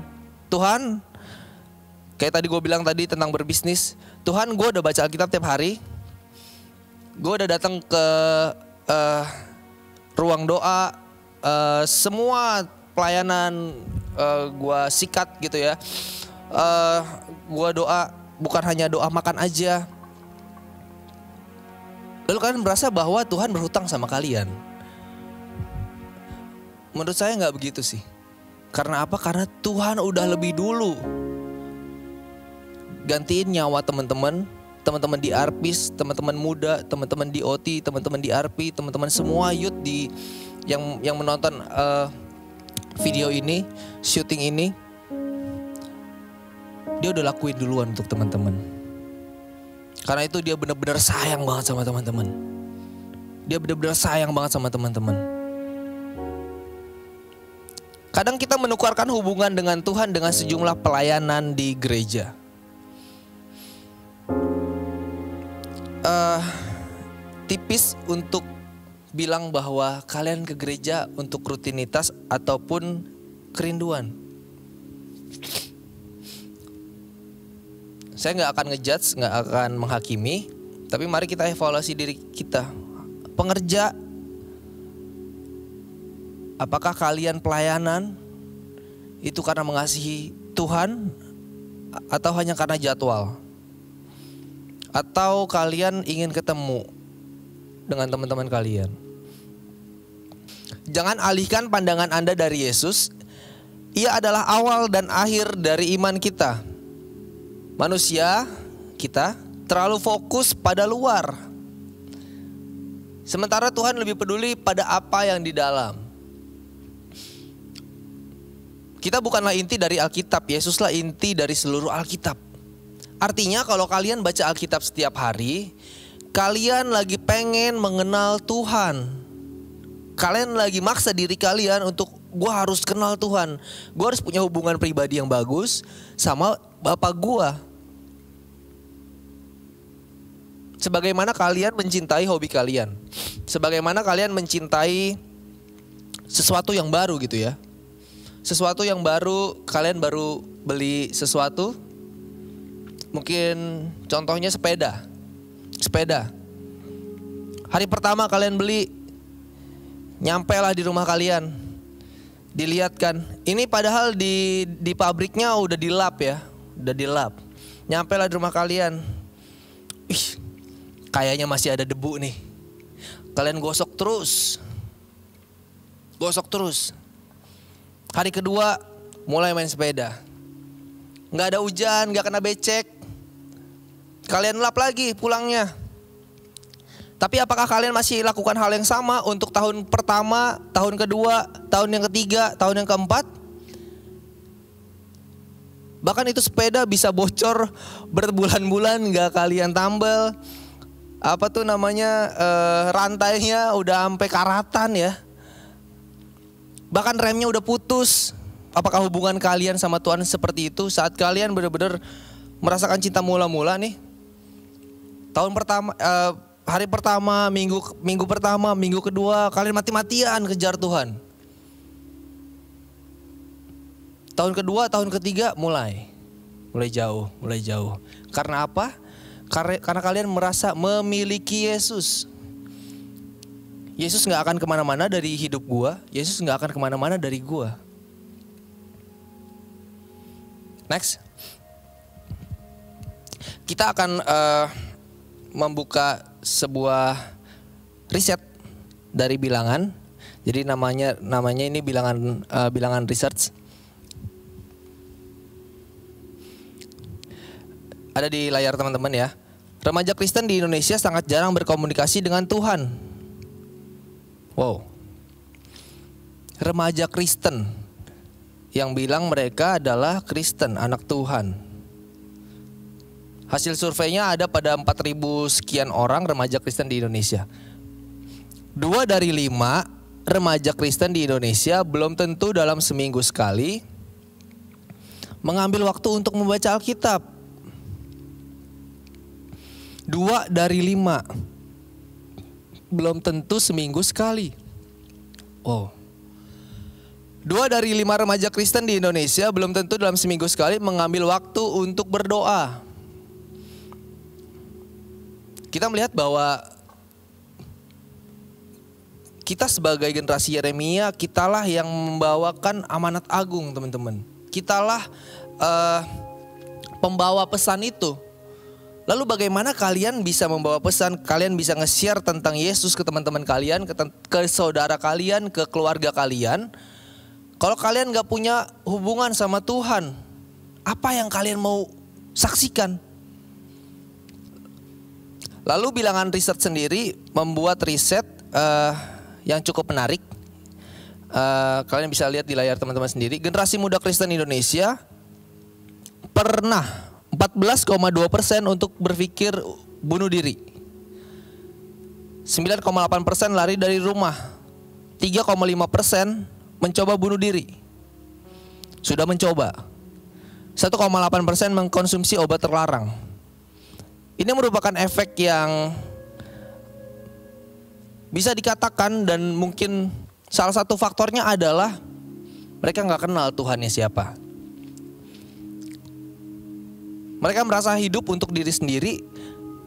Tuhan, kayak tadi gue bilang tadi tentang berbisnis. Tuhan, gue udah baca Alkitab tiap hari. Gue udah datang ke ruang doa. Semua pelayanan gue sikat gitu ya. Gue doa, bukan hanya doa makan aja. Lalu kalian merasa bahwa Tuhan berhutang sama kalian. Menurut saya gak begitu sih. Karena apa? Karena Tuhan udah lebih dulu gantiin nyawa teman-teman di Arpis, teman-teman muda, teman-teman di OT, teman-teman di RP, teman-teman semua youth yang menonton video ini, syuting ini. Dia udah lakuin duluan untuk teman-teman. Karena itu dia benar-benar sayang banget sama teman-teman. Dia benar-benar sayang banget sama teman-teman. Kadang kita menukarkan hubungan dengan Tuhan dengan sejumlah pelayanan di gereja. Tipis untuk bilang bahwa kalian ke gereja untuk rutinitas ataupun kerinduan. Saya gak akan ngejudge, gak akan menghakimi. Tapi mari kita evaluasi diri kita. Pengerja, apakah kalian pelayanan itu karena mengasihi Tuhan atau hanya karena jadwal? Atau kalian ingin ketemu dengan teman-teman kalian? Jangan alihkan pandangan Anda dari Yesus. Ia adalah awal dan akhir dari iman kita. Manusia kita terlalu fokus pada luar, sementara Tuhan lebih peduli pada apa yang di dalam. Kita bukanlah inti dari Alkitab, Yesuslah inti dari seluruh Alkitab. Artinya kalau kalian baca Alkitab setiap hari, kalian lagi pengen mengenal Tuhan. Kalian lagi maksa diri kalian untuk, gue harus kenal Tuhan. Gue harus punya hubungan pribadi yang bagus sama Bapak gue. Sebagaimana kalian mencintai hobi kalian, sebagaimana kalian mencintai sesuatu yang baru gitu ya. Sesuatu yang baru, kalian baru beli sesuatu. Mungkin contohnya sepeda. Hari pertama kalian beli, nyampe lah di rumah kalian. Dilihat kan, ini padahal di pabriknya udah dilap ya. Udah dilap. Nyampe lah di rumah kalian. Ih, kayaknya masih ada debu nih. Kalian gosok terus. Hari kedua mulai main sepeda. Gak ada hujan, gak kena becek. Kalian lap lagi pulangnya. Tapi apakah kalian masih lakukan hal yang sama untuk tahun pertama, tahun kedua, tahun yang ketiga, tahun yang keempat? Bahkan itu sepeda bisa bocor berbulan-bulan gak kalian tambal. Rantainya udah sampai karatan ya. Bahkan remnya udah putus. Apakah hubungan kalian sama Tuhan seperti itu saat kalian benar-benar merasakan cinta mula-mula nih? Tahun pertama, hari pertama, minggu pertama, minggu kedua, kalian mati-matian kejar Tuhan. Tahun kedua, tahun ketiga mulai jauh. Karena apa? Karena kalian merasa memiliki Yesus. Yesus gak akan kemana-mana dari hidup gua. Yesus gak akan kemana-mana dari gua. Next. Kita akan membuka sebuah riset dari bilangan. Jadi namanya ini bilangan research. Ada di layar teman-teman ya. Remaja Kristen di Indonesia sangat jarang berkomunikasi dengan Tuhan. Wow. Remaja Kristen yang bilang mereka adalah Kristen, anak Tuhan. Hasil surveinya ada pada 4.000 sekian orang remaja Kristen di Indonesia. 2 dari 5 remaja Kristen di Indonesia belum tentu dalam seminggu sekali mengambil waktu untuk membaca Alkitab. 2 dari 5 belum tentu seminggu sekali. Oh. 2 dari 5 remaja Kristen di Indonesia belum tentu dalam seminggu sekali mengambil waktu untuk berdoa. Kita melihat bahwa kita sebagai generasi Yeremia, kitalah yang membawakan amanat agung, teman-teman. Kitalah pembawa pesan itu. Lalu bagaimana kalian bisa membawa pesan, kalian bisa nge-share tentang Yesus ke teman-teman kalian, ke saudara kalian, ke keluarga kalian, kalau kalian gak punya hubungan sama Tuhan? Apa yang kalian mau saksikan? Lalu bilangan riset sendiri membuat riset yang cukup menarik. Kalian bisa lihat di layar teman-teman sendiri. Generasi muda Kristen Indonesia pernah 14,2% untuk berpikir bunuh diri. 9,8% lari dari rumah. 3,5% mencoba bunuh diri. Sudah mencoba. 1,8% mengkonsumsi obat terlarang. Ini merupakan efek yang bisa dikatakan dan mungkin salah satu faktornya adalah mereka gak kenal Tuhannya siapa. Mereka merasa hidup untuk diri sendiri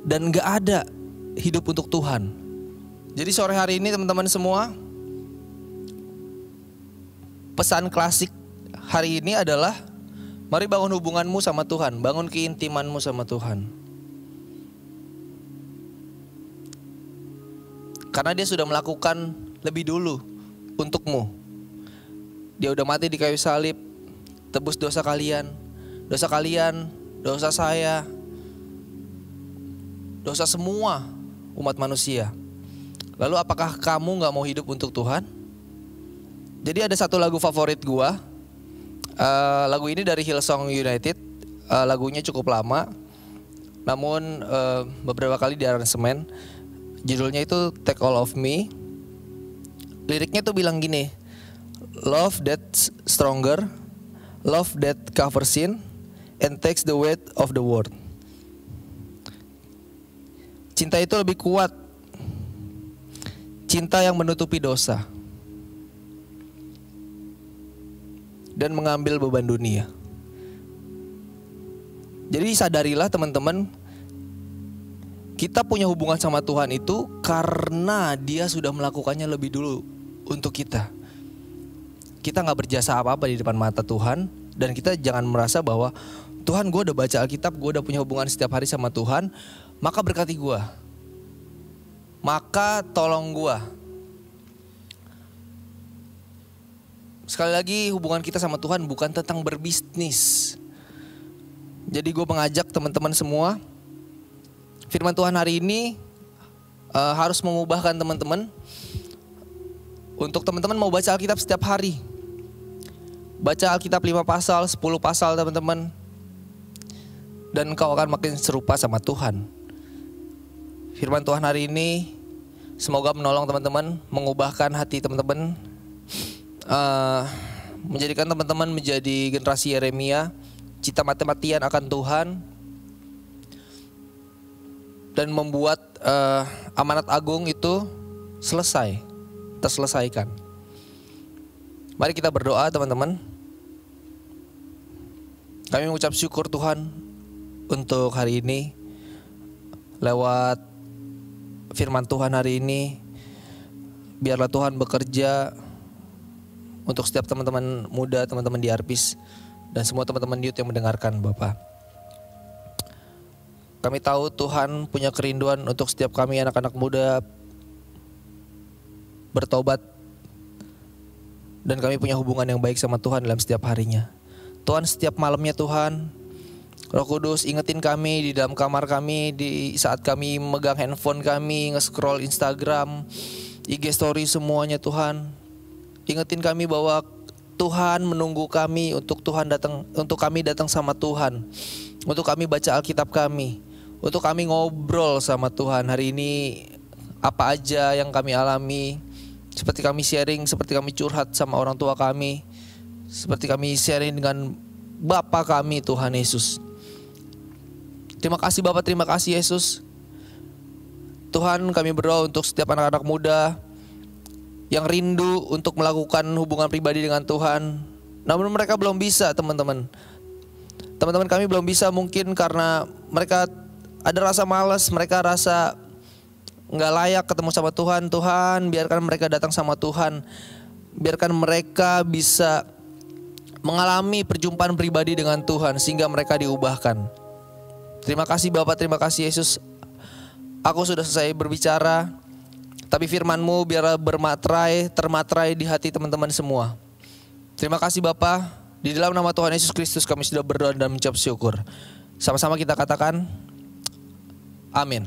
dan gak ada hidup untuk Tuhan. Jadi sore hari ini teman-teman semua, pesan klasik hari ini adalah mari bangun hubunganmu sama Tuhan, bangun keintimanmu sama Tuhan. Karena dia sudah melakukan lebih dulu untukmu. Dia udah mati di kayu salib, tebus dosa kalian, dosa saya, dosa semua umat manusia. Lalu apakah kamu gak mau hidup untuk Tuhan? Jadi ada satu lagu favorit gua. Lagu ini dari Hillsong United. Lagunya cukup lama, namun beberapa kali diaransemen. Judulnya itu Take All of Me. Liriknya tuh bilang gini, love that's stronger, love that covers sin and takes the weight of the world. Cinta itu lebih kuat, cinta yang menutupi dosa dan mengambil beban dunia. Jadi sadarilah teman-teman, kita punya hubungan sama Tuhan itu karena Dia sudah melakukannya lebih dulu untuk kita. Kita gak berjasa apa-apa di depan mata Tuhan. Dan kita jangan merasa bahwa Tuhan, gue udah baca Alkitab, gue udah punya hubungan setiap hari sama Tuhan, maka berkati gue, maka tolong gue. Sekali lagi, hubungan kita sama Tuhan bukan tentang berbisnis. Jadi gue mengajak teman-teman semua, firman Tuhan hari ini harus mengubahkan teman-teman. Untuk teman-teman mau baca Alkitab setiap hari, baca Alkitab 5 pasal, 10 pasal teman-teman, dan engkau akan makin serupa sama Tuhan. Firman Tuhan hari ini semoga menolong teman-teman, mengubahkan hati teman-teman, menjadikan teman-teman menjadi generasi Yeremia, cinta mati-matian akan Tuhan, dan membuat amanat agung itu terselesaikan. Mari kita berdoa teman-teman. Kami mengucap syukur Tuhan untuk hari ini. Lewat firman Tuhan hari ini, biarlah Tuhan bekerja untuk setiap teman-teman muda, teman-teman di Arpis, dan semua teman-teman youth yang mendengarkan Bapak. Kami tahu Tuhan punya kerinduan untuk setiap kami anak-anak muda bertobat, dan kami punya hubungan yang baik sama Tuhan dalam setiap harinya. Tuhan, setiap malamnya Tuhan, Roh Kudus ingetin kami di dalam kamar kami, di saat kami megang handphone kami, nge-scroll Instagram, IG story semuanya Tuhan. Ingetin kami bahwa Tuhan menunggu kami untuk kami datang sama Tuhan, untuk kami baca Alkitab kami, untuk kami ngobrol sama Tuhan. Hari ini apa aja yang kami alami, seperti kami sharing, seperti kami curhat sama orang tua kami, seperti kami sharing dengan Bapa kami Tuhan Yesus. Terima kasih Bapa, terima kasih Yesus. Tuhan, kami berdoa untuk setiap anak-anak muda yang rindu untuk melakukan hubungan pribadi dengan Tuhan, namun mereka belum bisa teman-teman. Teman-teman kami belum bisa mungkin karena mereka ada rasa malas, mereka rasa gak layak ketemu sama Tuhan. Tuhan, biarkan mereka datang sama Tuhan. Biarkan mereka bisa mengalami perjumpaan pribadi dengan Tuhan sehingga mereka diubahkan. Terima kasih Bapak, terima kasih Yesus. Aku sudah selesai berbicara, tapi firman-Mu biarlah termatrai di hati teman-teman semua. Terima kasih Bapak. Di dalam nama Tuhan Yesus Kristus kami sudah berdoa dan mengucap syukur. Sama-sama kita katakan, amin.